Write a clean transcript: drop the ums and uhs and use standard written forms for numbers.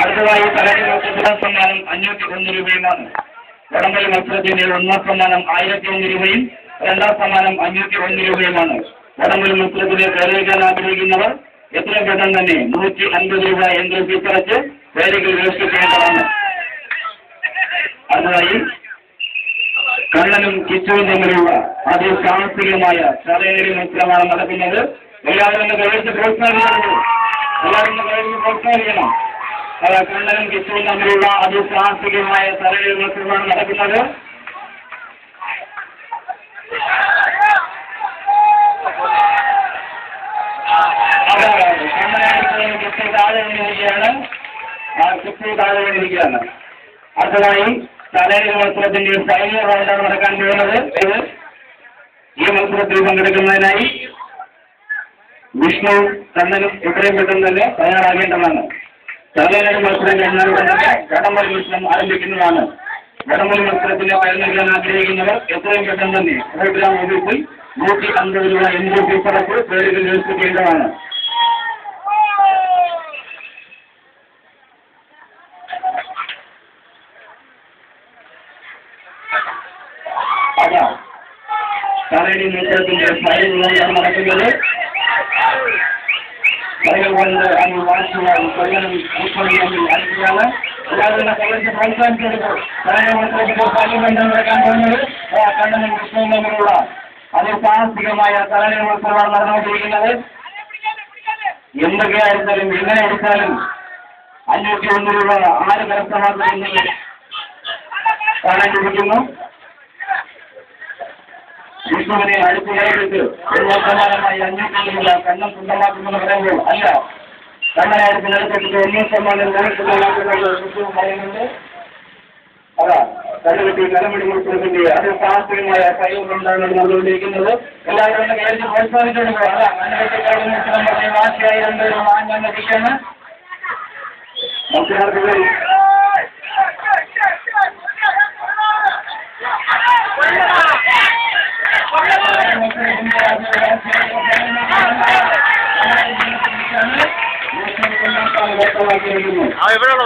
അടുത്തതായി കലാകാരർക്ക് ഒന്നാം സമ്മാനം 501 രൂപയുമാണ്. വടംവലി മത്സരത്തിന്റെ ഒന്നാം സമ്മാനം 1001 രൂപയും രണ്ടാം സമ്മാനം 501 രൂപയുമാണ്. വടംവലി മത്സരത്തിന് കയറിയേക്കാൻ ആഗ്രഹിക്കുന്നവർ എത്രയും പെട്ടെന്ന് തന്നെ 150 രൂപ എൻട്രി ഫീസ് അടച്ച് പേരുകൾ രജിസ്റ്റർ ചെയ്യേണ്ടതാണ്. അടുത്തതായി കണ്ണനും കിച്ചുവും തമ്മിലുള്ള അതിസാഹസികമായ ചതയേറി മത്സരമാണ് നടക്കുന്നത്. എല്ലാവരും കഴിച്ച് പ്രോത്സാഹിക്കണം. കണ്ണനും കിച്ചുവും തമ്മിലുള്ള അതിസാഹസികമായ ചതയേറി മത്സരമാണ് നടക്കുന്നത്. കണ്ണനായിട്ട് കിച്ചു താഴെ വീണിരിക്കുകയാണ്. കിച്ചു താഴെ വീണിരിക്കുകയാണ്. അടുത്തതായി തലയിലെ മത്സരത്തിന്റെ ഫൈനൽ റൗണ്ടാണ് നടക്കാൻ പോകുന്നത്. ഈ മത്സരത്തിൽ പങ്കെടുക്കുന്നതിനായി വിഷ്ണു കണ്ണനും എത്രയും പെട്ടെന്ന് തന്നെ തയ്യാറാകേണ്ടതാണ്. തലയിലെ മത്സരം കഴിഞ്ഞാൽ തന്നെ വടംവലി മത്സരം ആരംഭിക്കുന്നതാണ്. വടംവലി മത്സരത്തിന് പങ്കെടുക്കാൻ ആഗ്രഹിക്കുന്നവർ എത്രയും പെട്ടെന്ന് തന്നെ പ്രോഗ്രാം ഓഫീസിൽ 150 രൂപ എൻട്രി ഫീസ് അടച്ച് പേരുകൾ രജിസ്റ്റർ ചെയ്യേണ്ടതാണ്. തലയിലെ മത്സരത്തിന്റെ ഫൈനൽ റൗണ്ടാണ് നടക്കുന്നത്. ഫൈനൽ റൗണ്ട് അതിൽ വാശിയായി കൊല്ലനും ഉൾപ്പെടെ അടുക്കുകയാണ്. എല്ലാവരും കളിച്ച് പ്രോത്സാഹിച്ചെടുക്കും. തലയിലെ മത്സരത്തിന്റെ ഫൈനൽ റൗണ്ടാണ് നടക്കാൻ പോകുന്നത്. കണ്ണനും കൃഷ്ണനും തമ്മിലുള്ള അതിസാഹസികമായ തലയിലെ മത്സരമാണ് നടന്നുകൊണ്ടിരിക്കുന്നത്. എന്തൊക്കെയായിരുന്നാലും എങ്ങനെ എടുത്താലും 501 രൂപ ആര് കരസ്ഥമാക്കുമെന്ന് കാണാനിരിക്കുന്നു. വിഷ്ണുവിനെ അടുത്തുകഴിഞ്ഞിട്ട് സമ്മാനമായി 500 രൂപ കണ്ണം സ്വന്തമാക്കുമെന്ന് പറയുമ്പോൾ അല്ല, കണ്ണനായിട്ട് നിലപ്പെട്ടിട്ട് 1 സമ്മാനം സ്വന്തമാക്കുന്നത് വിഷ്ണു പറയുന്നുണ്ട്. അതാ കണ്ടുകെട്ടി കലമുടി മത്സരത്തിന്റെ അതിസാഹസികമായ കഴിവുകൊണ്ടാണ് നടന്നുകൊണ്ടിരിക്കുന്നത്. എല്ലാവരും കേരളത്തിൽ പ്രോത്സാഹിച്ചെടുക്കുക. അതാ കണ്ടുകെട്ടി കലമുടി മത്സരം പറഞ്ഞ വാശിയായി 2 രൂപ വാങ്ങാനിരിക്കുകയാണ്. മത്സരാർത്ഥികൾ എവിടെയുള്ള